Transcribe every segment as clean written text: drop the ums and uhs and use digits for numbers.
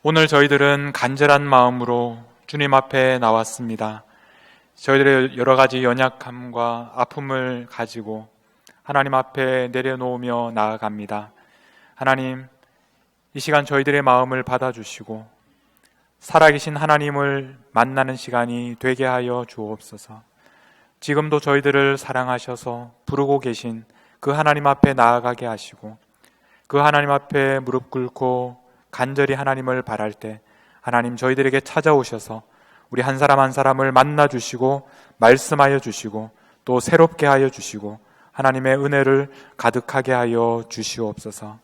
오늘 저희들은 간절한 마음으로 주님 앞에 나왔습니다. 저희들의 여러 가지 연약함과 아픔을 가지고 하나님 앞에 내려놓으며 나아갑니다. 하나님, 이 시간 저희들의 마음을 받아주시고 살아계신 하나님을 만나는 시간이 되게 하여 주옵소서. 지금도 저희들을 사랑하셔서 부르고 계신 그 하나님 앞에 나아가게 하시고 그 하나님 앞에 무릎 꿇고 간절히 하나님을 바랄 때 하나님 저희들에게 찾아오셔서 우리 한 사람 한 사람을 만나 주시고 말씀하여 주시고 또 새롭게 하여 주시고 하나님의 은혜를 가득하게 하여 주시옵소서.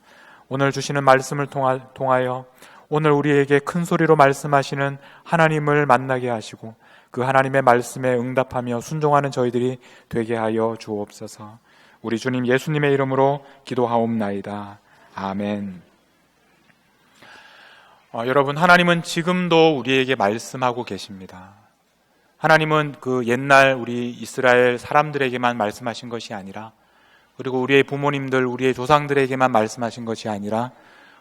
오늘 주시는 말씀을 통하여 오늘 우리에게 큰 소리로 말씀하시는 하나님을 만나게 하시고 그 하나님의 말씀에 응답하며 순종하는 저희들이 되게 하여 주옵소서. 우리 주님 예수님의 이름으로 기도하옵나이다. 아멘. 여러분, 하나님은 지금도 우리에게 말씀하고 계십니다. 하나님은 그 옛날 우리 이스라엘 사람들에게만 말씀하신 것이 아니라 그리고 우리의 부모님들, 우리의 조상들에게만 말씀하신 것이 아니라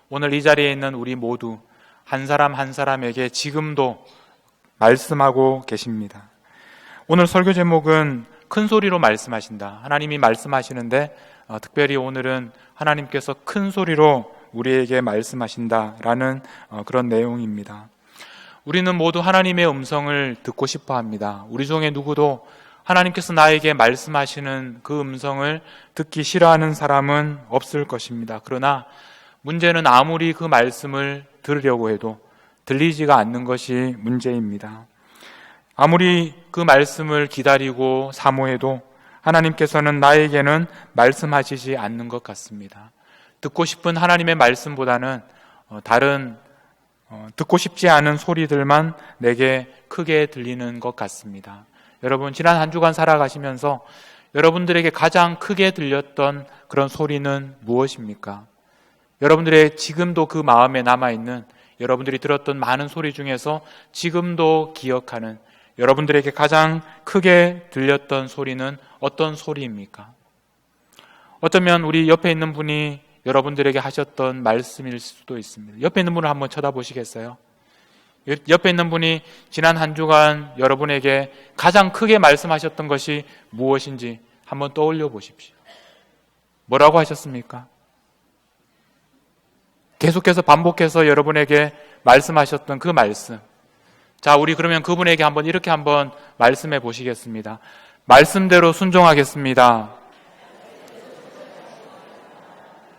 오늘 이 자리에 있는 우리 모두 한 사람 한 사람에게 지금도 말씀하고 계십니다. 오늘 설교 제목은 큰 소리로 말씀하신다. 하나님이 말씀하시는데 특별히 오늘은 하나님께서 큰 소리로 우리에게 말씀하신다라는 그런 내용입니다. 우리는 모두 하나님의 음성을 듣고 싶어 합니다. 우리 중에 누구도 하나님께서 나에게 말씀하시는 그 음성을 듣기 싫어하는 사람은 없을 것입니다. 그러나 문제는 아무리 그 말씀을 들으려고 해도 들리지가 않는 것이 문제입니다. 아무리 그 말씀을 기다리고 사모해도 하나님께서는 나에게는 말씀하시지 않는 것 같습니다. 듣고 싶은 하나님의 말씀보다는 다른 듣고 싶지 않은 소리들만 내게 크게 들리는 것 같습니다. 여러분, 지난 한 주간 살아가시면서 여러분들에게 가장 크게 들렸던 그런 소리는 무엇입니까? 여러분들의 지금도 그 마음에 남아있는 여러분들이 들었던 많은 소리 중에서 지금도 기억하는 여러분들에게 가장 크게 들렸던 소리는 어떤 소리입니까? 어쩌면 우리 옆에 있는 분이 여러분들에게 하셨던 말씀일 수도 있습니다. 옆에 있는 분을 한번 쳐다보시겠어요? 옆에 있는 분이 지난 한 주간 여러분에게 가장 크게 말씀하셨던 것이 무엇인지 한번 떠올려 보십시오. 뭐라고 하셨습니까? 계속해서 반복해서 여러분에게 말씀하셨던 그 말씀. 자, 우리 그러면 그분에게 이렇게 한번 말씀해 보시겠습니다. 말씀대로 순종하겠습니다.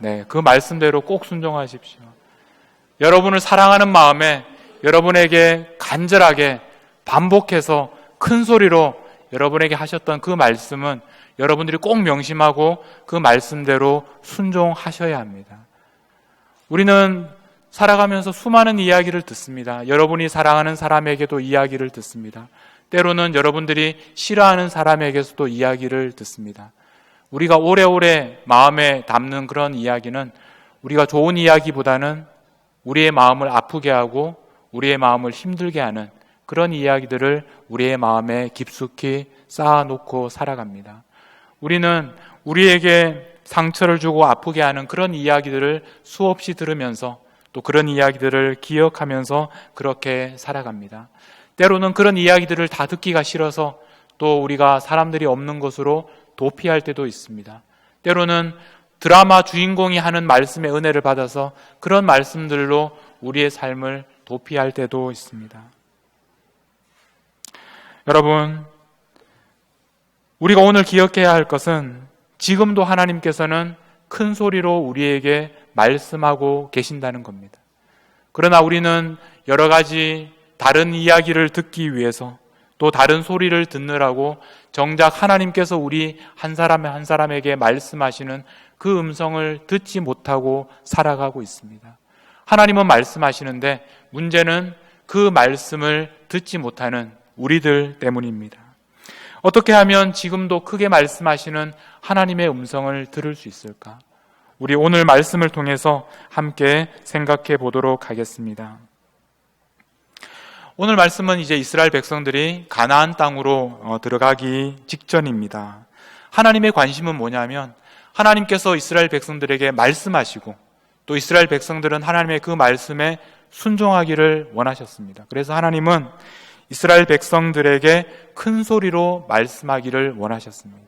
네, 그 말씀대로 꼭 순종하십시오. 여러분을 사랑하는 마음에 여러분에게 간절하게 반복해서 큰 소리로 여러분에게 하셨던 그 말씀은 여러분들이 꼭 명심하고 그 말씀대로 순종하셔야 합니다. 우리는 살아가면서 수많은 이야기를 듣습니다. 여러분이 사랑하는 사람에게도 이야기를 듣습니다. 때로는 여러분들이 싫어하는 사람에게서도 이야기를 듣습니다. 우리가 오래오래 마음에 담는 그런 이야기는 우리가 좋은 이야기보다는 우리의 마음을 아프게 하고 우리의 마음을 힘들게 하는 그런 이야기들을 우리의 마음에 깊숙이 쌓아놓고 살아갑니다. 우리는 우리에게 상처를 주고 아프게 하는 그런 이야기들을 수없이 들으면서 또 그런 이야기들을 기억하면서 그렇게 살아갑니다. 때로는 그런 이야기들을 다 듣기가 싫어서 또 우리가 사람들이 없는 곳으로 도피할 때도 있습니다. 때로는 드라마 주인공이 하는 말씀의 은혜를 받아서 그런 말씀들로 우리의 삶을 도피할 때도 있습니다. 여러분, 우리가 오늘 기억해야 할 것은 지금도 하나님께서는 큰 소리로 우리에게 말씀하고 계신다는 겁니다. 그러나 우리는 여러 가지 다른 이야기를 듣기 위해서 또 다른 소리를 듣느라고 정작 하나님께서 우리 한 사람 한 사람에게 말씀하시는 그 음성을 듣지 못하고 살아가고 있습니다. 하나님은 말씀하시는데 문제는 그 말씀을 듣지 못하는 우리들 때문입니다. 어떻게 하면 지금도 크게 말씀하시는 하나님의 음성을 들을 수 있을까? 우리 오늘 말씀을 통해서 함께 생각해 보도록 하겠습니다. 오늘 말씀은 이제 이스라엘 백성들이 가나안 땅으로 들어가기 직전입니다. 하나님의 관심은 뭐냐면 하나님께서 이스라엘 백성들에게 말씀하시고 또 이스라엘 백성들은 하나님의 그 말씀에 순종하기를 원하셨습니다. 그래서 하나님은 이스라엘 백성들에게 큰 소리로 말씀하기를 원하셨습니다.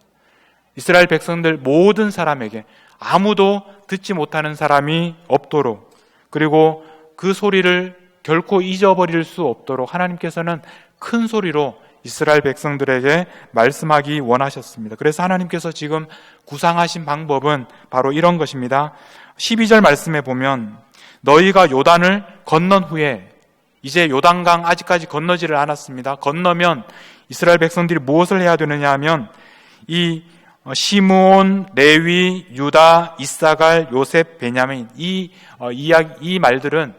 이스라엘 백성들 모든 사람에게 아무도 듣지 못하는 사람이 없도록, 그리고 그 소리를 결코 잊어버릴 수 없도록 하나님께서는 큰 소리로 이스라엘 백성들에게 말씀하기 원하셨습니다. 그래서 하나님께서 지금 구상하신 방법은 바로 이런 것입니다. 12절 말씀에 보면 너희가 요단을 건넌 후에, 이제 요단강 아직까지 건너지를 않았습니다. 건너면 이스라엘 백성들이 무엇을 해야 되느냐 하면 이 시므온, 레위, 유다, 이사갈, 요셉, 베냐민, 이 말들은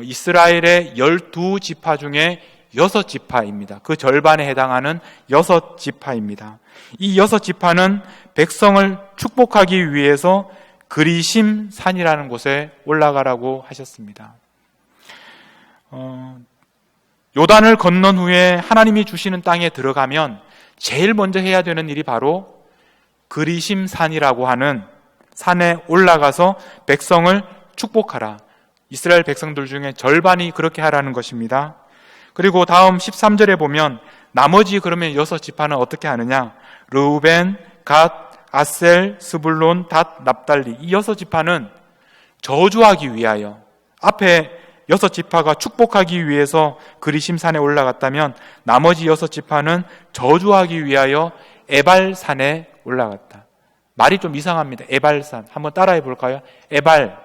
이스라엘의 12지파 중에 6지파입니다. 그 절반에 해당하는 6지파입니다. 이 6지파는 백성을 축복하기 위해서 그리심 산이라는 곳에 올라가라고 하셨습니다. 요단을 건넌 후에 하나님이 주시는 땅에 들어가면 제일 먼저 해야 되는 일이 바로 그리심 산이라고 하는 산에 올라가서 백성을 축복하라. 이스라엘 백성들 중에 절반이 그렇게 하라는 것입니다. 그리고 다음 13절에 보면 나머지 그러면 6지파는 어떻게 하느냐? 르우벤, 갓, 아셀, 스불론, 닷, 납달리, 이 6지파는 저주하기 위하여, 앞에 6지파가 축복하기 위해서 그리심산에 올라갔다면 나머지 6지파는 저주하기 위하여 에발산에 올라갔다. 말이 좀 이상합니다. 에발산. 한번 따라해 볼까요? 에발.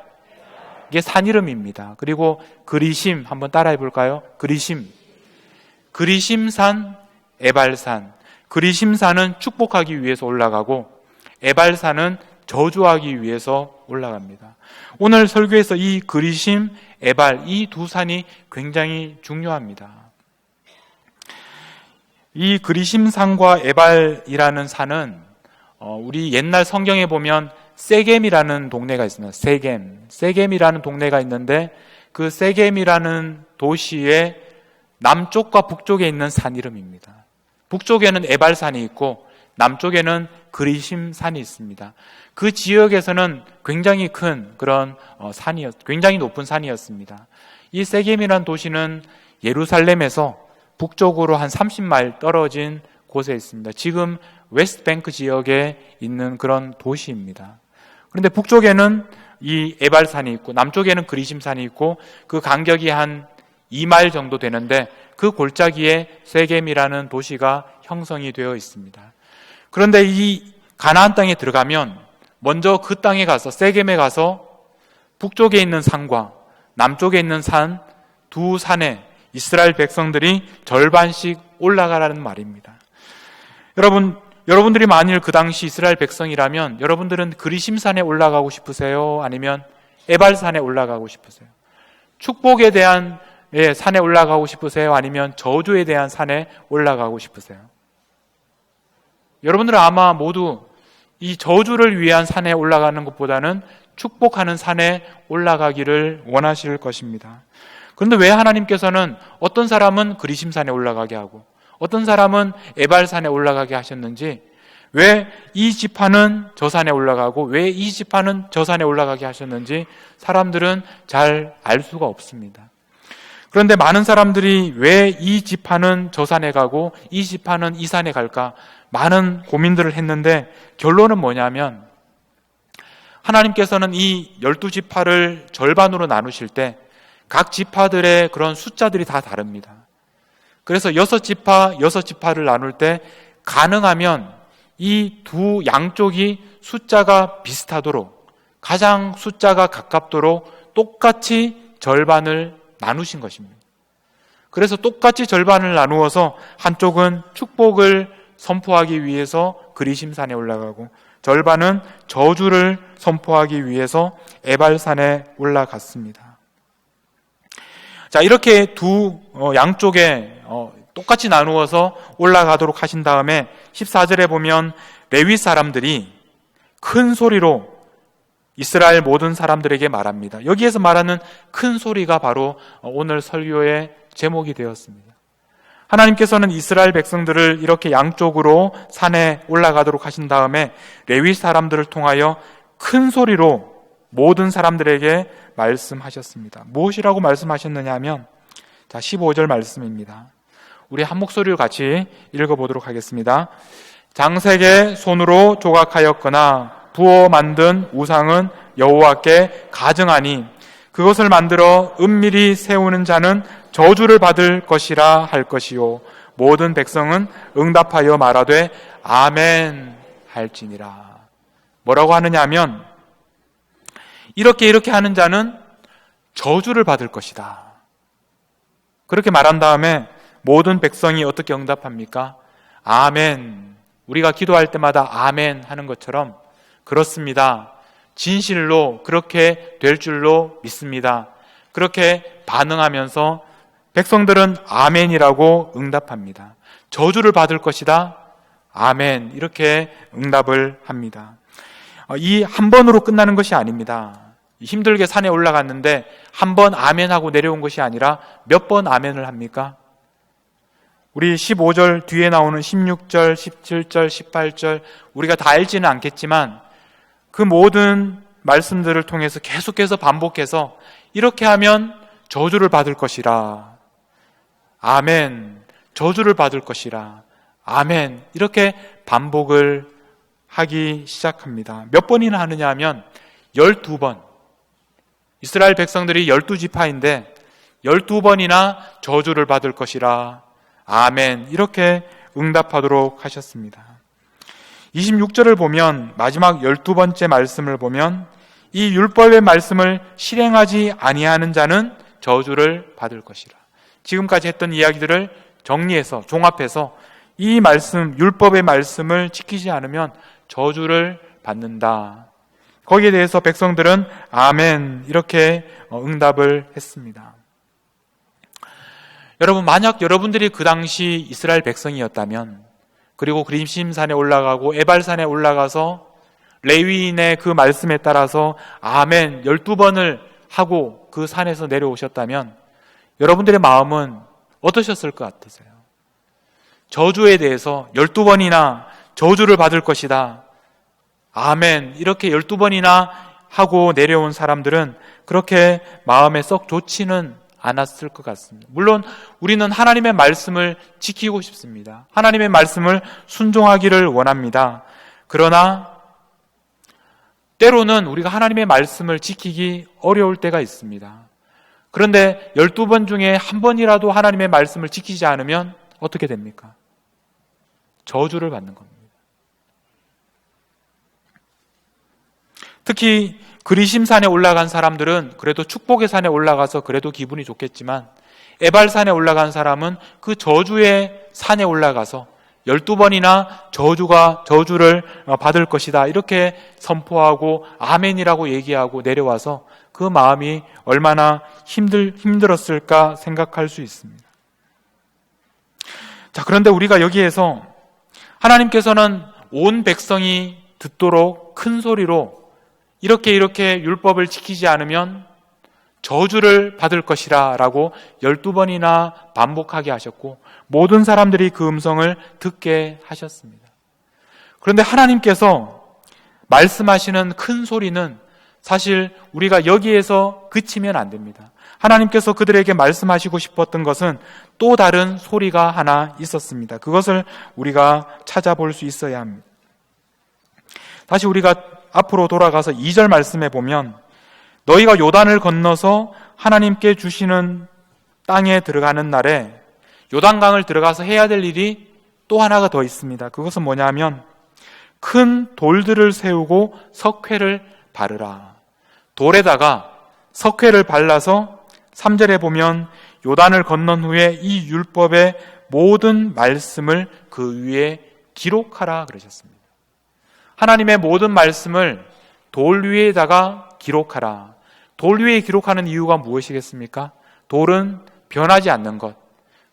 이게 산 이름입니다. 그리고 그리심 한번 따라해 볼까요? 그리심. 그리심산, 에발산. 그리심산은 축복하기 위해서 올라가고 에발산은 저주하기 위해서 올라갑니다. 오늘 설교에서 이 그리심, 에발, 이 두 산이 굉장히 중요합니다. 이 그리심산과 에발이라는 산은 우리 옛날 성경에 보면 세겜이라는 동네가 있습니다. 세겜이라는 동네가 있는데 그 세겜이라는 도시의 남쪽과 북쪽에 있는 산 이름입니다. 북쪽에는 에발산이 있고 남쪽에는 그리심산이 있습니다. 그 지역에서는 굉장히 큰 그런 굉장히 높은 산이었습니다. 이 세겜이라는 도시는 예루살렘에서 북쪽으로 한 30마일 떨어진 곳에 있습니다. 지금 웨스트뱅크 지역에 있는 그런 도시입니다. 그런데 북쪽에는 이 에발산이 있고 남쪽에는 그리심산이 있고 그 간격이 한 2마일 정도 되는데 그 골짜기에 세겜이라는 도시가 형성이 되어 있습니다. 그런데 이 가나안 땅에 들어가면 먼저 그 땅에 가서 세겜에 가서 북쪽에 있는 산과 남쪽에 있는 산 두 산에 이스라엘 백성들이 절반씩 올라가라는 말입니다. 여러분들이 만일 그 당시 이스라엘 백성이라면 여러분들은 그리심산에 올라가고 싶으세요? 아니면 에발산에 올라가고 싶으세요? 축복에 대한 산에 올라가고 싶으세요? 아니면 저주에 대한 산에 올라가고 싶으세요? 여러분들은 아마 모두 이 저주를 위한 산에 올라가는 것보다는 축복하는 산에 올라가기를 원하실 것입니다. 그런데 왜 하나님께서는 어떤 사람은 그리심산에 올라가게 하고 어떤 사람은 에발산에 올라가게 하셨는지, 왜 이 지파는 저 산에 올라가고 왜 이 지파는 저 산에 올라가게 하셨는지 사람들은 잘 알 수가 없습니다. 그런데 많은 사람들이 왜 이 지파는 저 산에 가고 이 지파는 이 산에 갈까 많은 고민들을 했는데 결론은 뭐냐면 하나님께서는 이 12지파를 절반으로 나누실 때 각 지파들의 그런 숫자들이 다 다릅니다. 그래서 6지파를 나눌 때 가능하면 이 두 양쪽이 숫자가 비슷하도록, 가장 숫자가 가깝도록 똑같이 절반을 나누신 것입니다. 그래서 똑같이 절반을 나누어서 한쪽은 축복을 선포하기 위해서 그리심산에 올라가고 절반은 저주를 선포하기 위해서 에발산에 올라갔습니다. 자, 이렇게 두 양쪽에 똑같이 나누어서 올라가도록 하신 다음에 14절에 보면 레위 사람들이 큰 소리로 이스라엘 모든 사람들에게 말합니다. 여기에서 말하는 큰 소리가 바로 오늘 설교의 제목이 되었습니다. 하나님께서는 이스라엘 백성들을 이렇게 양쪽으로 산에 올라가도록 하신 다음에 레위 사람들을 통하여 큰 소리로 모든 사람들에게 말씀하셨습니다. 무엇이라고 말씀하셨느냐 하면, 자, 15절 말씀입니다. 우리 한 목소리로 같이 읽어보도록 하겠습니다. 장색의 손으로 조각하였거나 부어 만든 우상은 여호와께 가증하니 그것을 만들어 은밀히 세우는 자는 저주를 받을 것이라 할 것이요 모든 백성은 응답하여 말하되 아멘 할지니라. 뭐라고 하느냐 하면, 이렇게 하는 자는 저주를 받을 것이다. 그렇게 말한 다음에 모든 백성이 어떻게 응답합니까? 아멘. 우리가 기도할 때마다 아멘 하는 것처럼, 그렇습니다, 진실로 그렇게 될 줄로 믿습니다, 그렇게 반응하면서 백성들은 아멘이라고 응답합니다. 저주를 받을 것이다, 아멘, 이렇게 응답을 합니다. 이 한 번으로 끝나는 것이 아닙니다. 힘들게 산에 올라갔는데 한 번 아멘하고 내려온 것이 아니라 몇 번 아멘을 합니까? 우리 15절 뒤에 나오는 16절, 17절, 18절 우리가 다 알지는 않겠지만 그 모든 말씀들을 통해서 계속해서 반복해서 이렇게 하면 저주를 받을 것이라, 아멘, 저주를 받을 것이라, 아멘, 이렇게 반복을 하기 시작합니다. 몇 번이나 하느냐 하면 12번. 이스라엘 백성들이 12지파인데 12번이나 저주를 받을 것이라, 아멘, 이렇게 응답하도록 하셨습니다. 26절을 보면, 마지막 12번째 말씀을 보면, 이 율법의 말씀을 실행하지 아니하는 자는 저주를 받을 것이라. 지금까지 했던 이야기들을 정리해서 종합해서 이 말씀, 율법의 말씀을 지키지 않으면 저주를 받는다. 거기에 대해서 백성들은 아멘, 이렇게 응답을 했습니다. 여러분, 만약 여러분들이 그 당시 이스라엘 백성이었다면, 그리고 그림심산에 올라가고 에발산에 올라가서 레위인의 그 말씀에 따라서 아멘 12번을 하고 그 산에서 내려오셨다면 여러분들의 마음은 어떠셨을 것 같으세요? 저주에 대해서 12번이나 저주를 받을 것이다, 아멘, 이렇게 12번이나 하고 내려온 사람들은 그렇게 마음에 썩 좋지는 않았을 것 같습니다. 물론 우리는 하나님의 말씀을 지키고 싶습니다. 하나님의 말씀을 순종하기를 원합니다. 그러나 때로는 우리가 하나님의 말씀을 지키기 어려울 때가 있습니다. 그런데 12번 중에 한 번이라도 하나님의 말씀을 지키지 않으면 어떻게 됩니까? 저주를 받는 겁니다. 특히 그리심산에 올라간 사람들은 그래도 축복의 산에 올라가서 그래도 기분이 좋겠지만, 에발산에 올라간 사람은 그 저주의 산에 올라가서 12번이나 저주를 받을 것이다, 이렇게 선포하고 아멘이라고 얘기하고 내려와서 그 마음이 얼마나 힘들었을까 생각할 수 있습니다. 자, 그런데 우리가 여기에서 하나님께서는 온 백성이 듣도록 큰 소리로 이렇게 율법을 지키지 않으면 저주를 받을 것이라 라고 12번이나 반복하게 하셨고 모든 사람들이 그 음성을 듣게 하셨습니다. 그런데 하나님께서 말씀하시는 큰 소리는 사실 우리가 여기에서 그치면 안 됩니다. 하나님께서 그들에게 말씀하시고 싶었던 것은 또 다른 소리가 하나 있었습니다. 그것을 우리가 찾아볼 수 있어야 합니다. 다시 우리가 앞으로 돌아가서 2절 말씀에 보면, 너희가 요단을 건너서 하나님께 주시는 땅에 들어가는 날에 요단강을 들어가서 해야 될 일이 또 하나가 더 있습니다. 그것은 뭐냐면 큰 돌들을 세우고 석회를 바르라. 돌에다가 석회를 발라서 3절에 보면 요단을 건넌 후에 이 율법의 모든 말씀을 그 위에 기록하라 그러셨습니다. 하나님의 모든 말씀을 돌 위에다가 기록하라. 돌 위에 기록하는 이유가 무엇이겠습니까? 돌은 변하지 않는 것.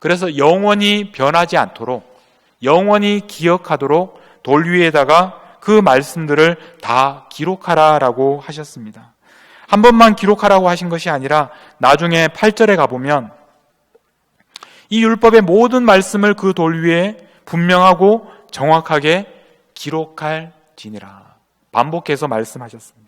그래서 영원히 변하지 않도록, 영원히 기억하도록 돌 위에다가 그 말씀들을 다 기록하라라고 하셨습니다. 한 번만 기록하라고 하신 것이 아니라 나중에 8절에 가보면 이 율법의 모든 말씀을 그 돌 위에 분명하고 정확하게 기록할지니라 반복해서 말씀하셨습니다.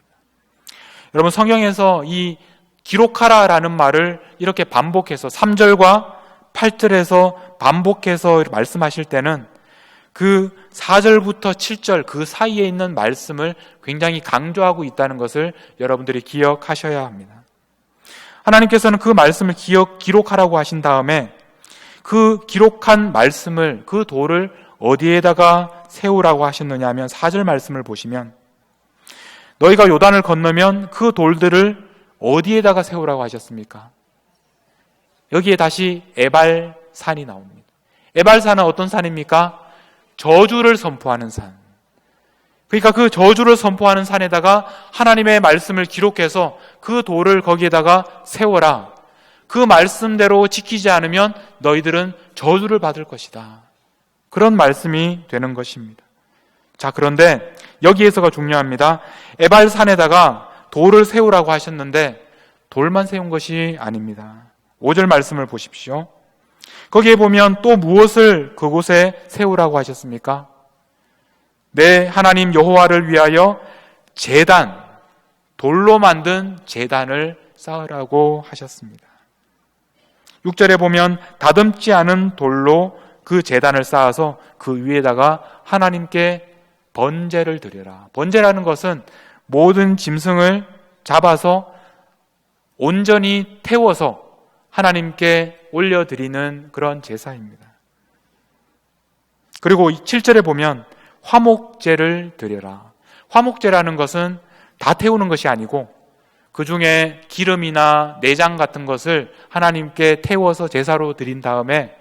여러분, 성경에서 이 기록하라라는 말을 이렇게 반복해서 3절과 8절에서 반복해서 말씀하실 때는 그 4절부터 7절 그 사이에 있는 말씀을 굉장히 강조하고 있다는 것을 여러분들이 기억하셔야 합니다. 하나님께서는 그 말씀을 기록하라고 하신 다음에 그 기록한 말씀을, 그 돌을 어디에다가 세우라고 하셨느냐 하면 4절 말씀을 보시면 너희가 요단을 건너면 그 돌들을 어디에다가 세우라고 하셨습니까? 여기에 다시 에발산이 나옵니다. 에발산은 어떤 산입니까? 저주를 선포하는 산. 그러니까 그 저주를 선포하는 산에다가 하나님의 말씀을 기록해서 그 돌을 거기에다가 세워라. 그 말씀대로 지키지 않으면 너희들은 저주를 받을 것이다. 그런 말씀이 되는 것입니다. 자, 그런데 여기에서가 중요합니다. 에발산에다가 돌을 세우라고 하셨는데 돌만 세운 것이 아닙니다. 5절 말씀을 보십시오. 거기에 보면 또 무엇을 그곳에 세우라고 하셨습니까? 내 하나님 여호와를 위하여 제단, 돌로 만든 제단을 쌓으라고 하셨습니다. 6절에 보면 다듬지 않은 돌로 그 제단을 쌓아서 그 위에다가 하나님께 번제를 드려라. 번제라는 것은 모든 짐승을 잡아서 온전히 태워서 하나님께 올려드리는 그런 제사입니다. 그리고 7절에 보면 화목제를 드려라. 화목제라는 것은 다 태우는 것이 아니고 그 중에 기름이나 내장 같은 것을 하나님께 태워서 제사로 드린 다음에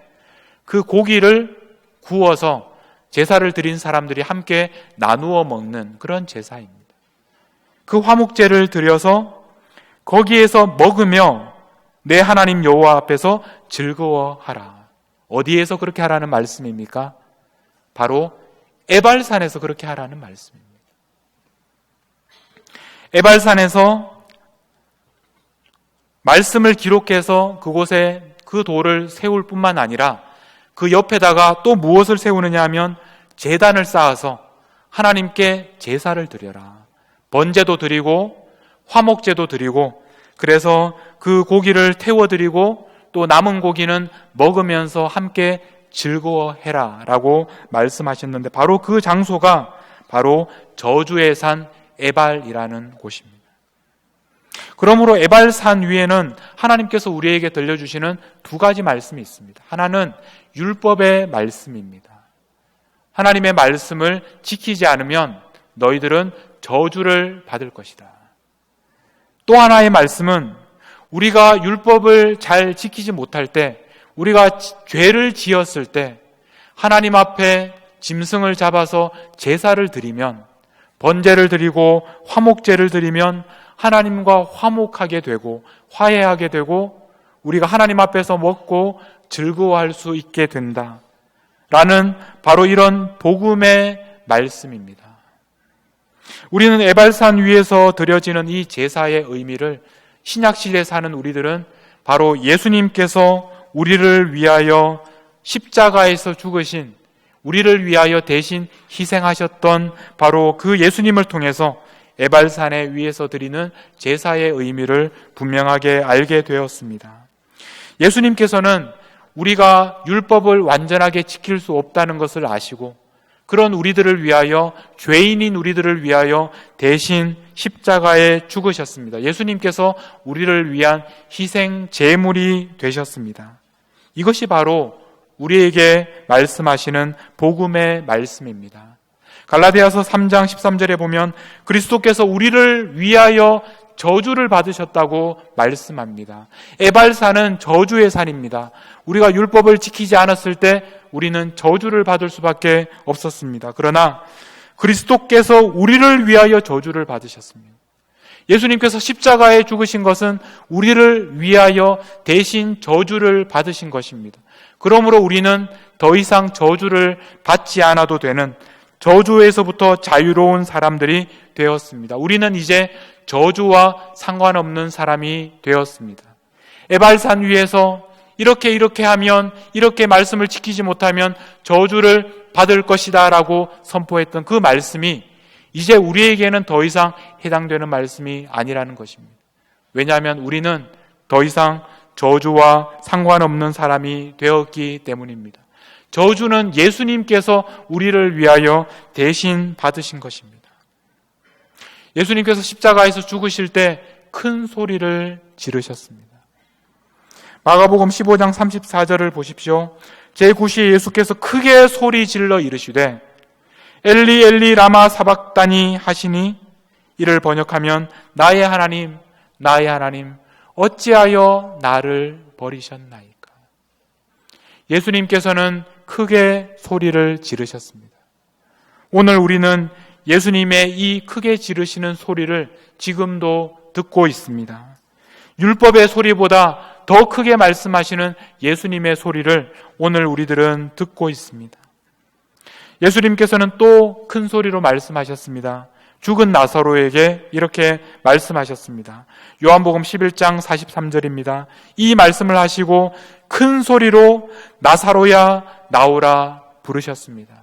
그 고기를 구워서 제사를 드린 사람들이 함께 나누어 먹는 그런 제사입니다. 그 화목제를 드려서 거기에서 먹으며 내 하나님 여호와 앞에서 즐거워하라. 어디에서 그렇게 하라는 말씀입니까? 바로 에발산에서 그렇게 하라는 말씀입니다. 에발산에서 말씀을 기록해서 그곳에 그 돌을 세울 뿐만 아니라 그 옆에다가 또 무엇을 세우느냐 하면 제단을 쌓아서 하나님께 제사를 드려라. 번제도 드리고 화목제도 드리고 그래서 그 고기를 태워드리고 또 남은 고기는 먹으면서 함께 즐거워해라 라고 말씀하셨는데 바로 그 장소가 바로 저주의 산 에발이라는 곳입니다. 그러므로 에발산 위에는 하나님께서 우리에게 들려주시는 두 가지 말씀이 있습니다. 하나는 율법의 말씀입니다. 하나님의 말씀을 지키지 않으면 너희들은 저주를 받을 것이다. 또 하나의 말씀은 우리가 율법을 잘 지키지 못할 때, 우리가 죄를 지었을 때 하나님 앞에 짐승을 잡아서 제사를 드리면, 번제를 드리고 화목제를 드리면 하나님과 화목하게 되고 화해하게 되고 우리가 하나님 앞에서 먹고 즐거워할 수 있게 된다 라는 바로 이런 복음의 말씀입니다. 우리는 에발산 위에서 드려지는 이 제사의 의미를 신약시대에 사는 우리들은 바로 예수님께서 우리를 위하여 십자가에서 죽으신, 우리를 위하여 대신 희생하셨던 바로 그 예수님을 통해서 에발산의 위에서 드리는 제사의 의미를 분명하게 알게 되었습니다. 예수님께서는 우리가 율법을 완전하게 지킬 수 없다는 것을 아시고 그런 우리들을 위하여, 죄인인 우리들을 위하여 대신 십자가에 죽으셨습니다. 예수님께서 우리를 위한 희생 제물이 되셨습니다. 이것이 바로 우리에게 말씀하시는 복음의 말씀입니다. 갈라디아서 3장 13절에 보면 그리스도께서 우리를 위하여 저주를 받으셨다고 말씀합니다. 에발산은 저주의 산입니다. 우리가 율법을 지키지 않았을 때 우리는 저주를 받을 수밖에 없었습니다. 그러나 그리스도께서 우리를 위하여 저주를 받으셨습니다. 예수님께서 십자가에 죽으신 것은 우리를 위하여 대신 저주를 받으신 것입니다. 그러므로 우리는 더 이상 저주를 받지 않아도 되는, 저주에서부터 자유로운 사람들이 되었습니다. 우리는 이제 저주와 상관없는 사람이 되었습니다. 에발산 위에서 이렇게 하면, 이렇게 말씀을 지키지 못하면 저주를 받을 것이다 라고 선포했던 그 말씀이 이제 우리에게는 더 이상 해당되는 말씀이 아니라는 것입니다. 왜냐하면 우리는 더 이상 저주와 상관없는 사람이 되었기 때문입니다. 저주는 예수님께서 우리를 위하여 대신 받으신 것입니다. 예수님께서 십자가에서 죽으실 때 큰 소리를 지르셨습니다. 마가복음 15장 34절을 보십시오. 제9시에 예수께서 크게 소리 질러 이르시되 엘리 엘리 라마 사박다니 하시니, 이를 번역하면 나의 하나님 나의 하나님 어찌하여 나를 버리셨나이까. 예수님께서는 크게 소리를 지르셨습니다. 오늘 우리는 예수님의 이 크게 지르시는 소리를 지금도 듣고 있습니다. 율법의 소리보다 더 크게 말씀하시는 예수님의 소리를 오늘 우리들은 듣고 있습니다. 예수님께서는 또 큰 소리로 말씀하셨습니다. 죽은 나사로에게 이렇게 말씀하셨습니다. 요한복음 11장 43절입니다. 이 말씀을 하시고 큰 소리로 나사로야 나오라 부르셨습니다.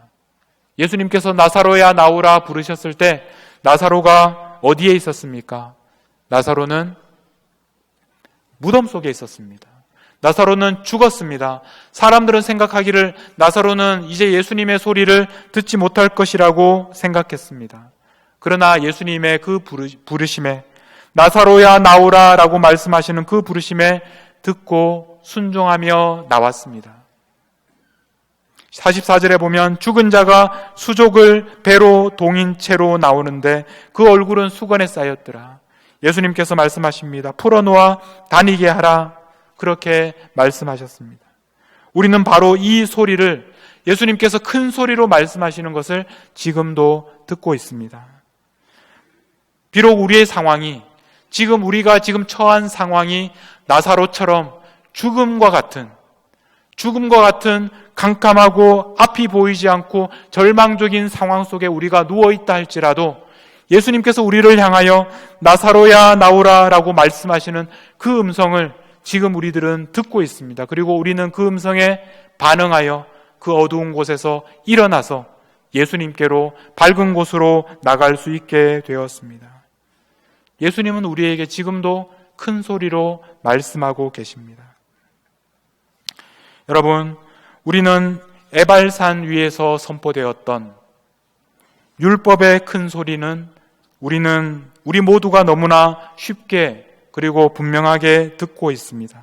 예수님께서 나사로야 나오라 부르셨을 때 나사로가 어디에 있었습니까? 나사로는 무덤 속에 있었습니다. 나사로는 죽었습니다. 사람들은 생각하기를 나사로는 이제 예수님의 소리를 듣지 못할 것이라고 생각했습니다. 그러나 예수님의 그 부르심에, 나사로야 나오라 라고 말씀하시는 그 부르심에 듣고 순종하며 나왔습니다. 44절에 보면 죽은 자가 수족을 배로 동인 채로 나오는데 그 얼굴은 수건에 쌓였더라. 예수님께서 말씀하십니다. 풀어놓아 다니게 하라. 그렇게 말씀하셨습니다. 우리는 바로 이 소리를, 예수님께서 큰 소리로 말씀하시는 것을 지금도 듣고 있습니다. 비록 우리의 상황이, 우리가 지금 처한 상황이 나사로처럼 죽음과 같은 캄캄하고 앞이 보이지 않고 절망적인 상황 속에 우리가 누워있다 할지라도 예수님께서 우리를 향하여 나사로야 나오라 라고 말씀하시는 그 음성을 지금 우리들은 듣고 있습니다. 그리고 우리는 그 음성에 반응하여 그 어두운 곳에서 일어나서 예수님께로 밝은 곳으로 나갈 수 있게 되었습니다. 예수님은 우리에게 지금도 큰 소리로 말씀하고 계십니다. 여러분, 우리는 에발산 위에서 선포되었던 율법의 큰 소리는 우리 모두가 너무나 쉽게 그리고 분명하게 듣고 있습니다.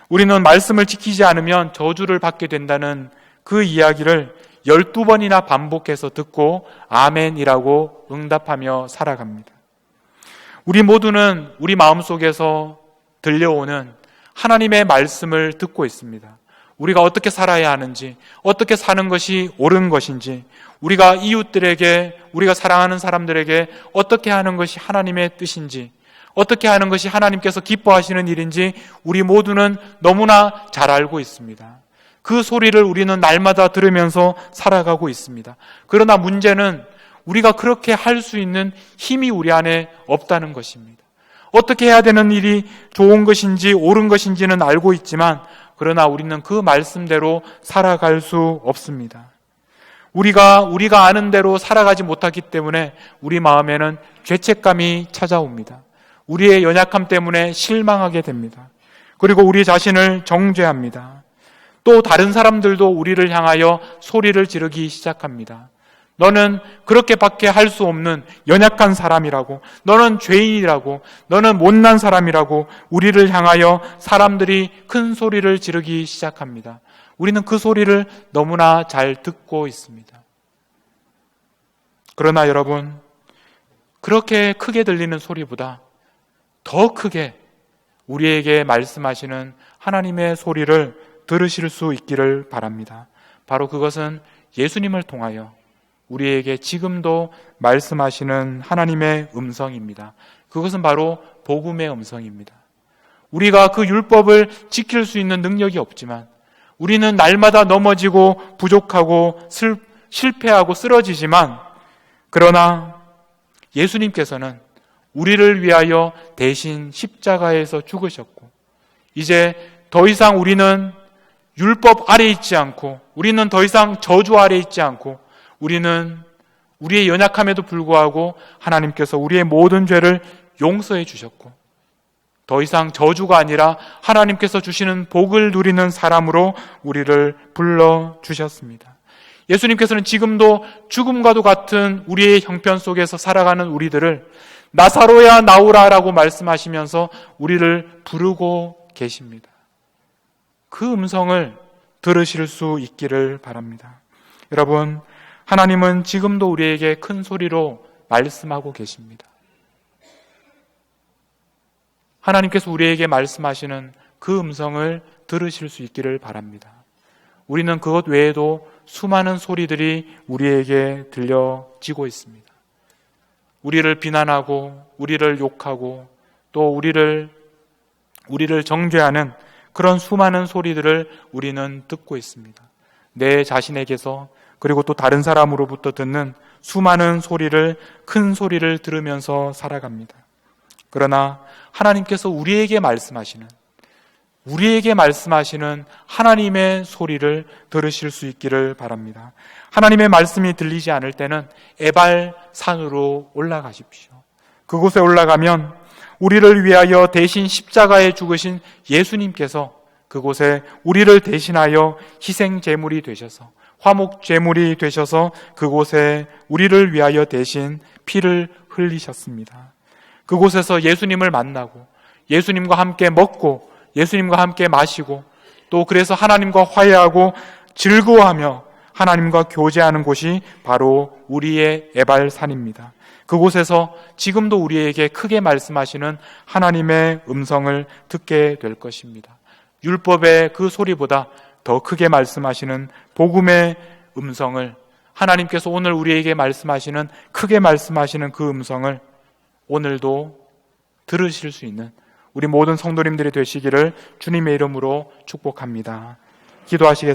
우리는 말씀을 지키지 않으면 저주를 받게 된다는 그 이야기를 12번이나 반복해서 듣고 아멘이라고 응답하며 살아갑니다. 우리 모두는 우리 마음속에서 들려오는 하나님의 말씀을 듣고 있습니다. 우리가 어떻게 살아야 하는지, 어떻게 사는 것이 옳은 것인지, 우리가 이웃들에게, 우리가 사랑하는 사람들에게 어떻게 하는 것이 하나님의 뜻인지, 어떻게 하는 것이 하나님께서 기뻐하시는 일인지 우리 모두는 너무나 잘 알고 있습니다. 그 소리를 우리는 날마다 들으면서 살아가고 있습니다. 그러나 문제는 우리가 그렇게 할 수 있는 힘이 우리 안에 없다는 것입니다. 어떻게 해야 되는 일이 좋은 것인지 옳은 것인지는 알고 있지만 그러나 우리는 그 말씀대로 살아갈 수 없습니다. 우리가 아는 대로 살아가지 못하기 때문에 우리 마음에는 죄책감이 찾아옵니다. 우리의 연약함 때문에 실망하게 됩니다. 그리고 우리 자신을 정죄합니다. 또 다른 사람들도 우리를 향하여 소리를 지르기 시작합니다. 너는 그렇게밖에 할 수 없는 연약한 사람이라고, 너는 죄인이라고, 너는 못난 사람이라고 우리를 향하여 사람들이 큰 소리를 지르기 시작합니다. 우리는 그 소리를 너무나 잘 듣고 있습니다. 그러나 여러분, 그렇게 크게 들리는 소리보다 더 크게 우리에게 말씀하시는 하나님의 소리를 들으실 수 있기를 바랍니다. 바로 그것은 예수님을 통하여 우리에게 지금도 말씀하시는 하나님의 음성입니다. 그것은 바로 복음의 음성입니다. 우리가 그 율법을 지킬 수 있는 능력이 없지만 우리는 날마다 넘어지고 부족하고 실패하고 쓰러지지만 그러나 예수님께서는 우리를 위하여 대신 십자가에서 죽으셨고 이제 더 이상 우리는 율법 아래 있지 않고 우리는 더 이상 저주 아래 있지 않고 우리는 우리의 연약함에도 불구하고 하나님께서 우리의 모든 죄를 용서해 주셨고 더 이상 저주가 아니라 하나님께서 주시는 복을 누리는 사람으로 우리를 불러주셨습니다. 예수님께서는 지금도 죽음과도 같은 우리의 형편 속에서 살아가는 우리들을 나사로야 나오라라고 말씀하시면서 우리를 부르고 계십니다. 그 음성을 들으실 수 있기를 바랍니다. 여러분, 하나님은 지금도 우리에게 큰 소리로 말씀하고 계십니다. 하나님께서 우리에게 말씀하시는 그 음성을 들으실 수 있기를 바랍니다. 우리는 그것 외에도 수많은 소리들이 우리에게 들려지고 있습니다. 우리를 비난하고 우리를 욕하고 또 우리를 정죄하는 그런 수많은 소리들을 우리는 듣고 있습니다. 내 자신에게서 그리고 또 다른 사람으로부터 듣는 수많은 소리를, 큰 소리를 들으면서 살아갑니다. 그러나 하나님께서 우리에게 말씀하시는 하나님의 소리를 들으실 수 있기를 바랍니다. 하나님의 말씀이 들리지 않을 때는 에발 산으로 올라가십시오. 그곳에 올라가면 우리를 위하여 대신 십자가에 죽으신 예수님께서 그곳에 우리를 대신하여 희생 제물이 되셔서, 화목 제물이 되셔서 그곳에 우리를 위하여 대신 피를 흘리셨습니다. 그곳에서 예수님을 만나고 예수님과 함께 먹고 예수님과 함께 마시고 또 그래서 하나님과 화해하고 즐거워하며 하나님과 교제하는 곳이 바로 우리의 에발산입니다. 그곳에서 지금도 우리에게 크게 말씀하시는 하나님의 음성을 듣게 될 것입니다. 율법의 그 소리보다 더 크게 말씀하시는 복음의 음성을, 하나님께서 오늘 우리에게 말씀하시는, 크게 말씀하시는 그 음성을 오늘도 들으실 수 있는 우리 모든 성도님들이 되시기를 주님의 이름으로 축복합니다. 기도하시겠습니다.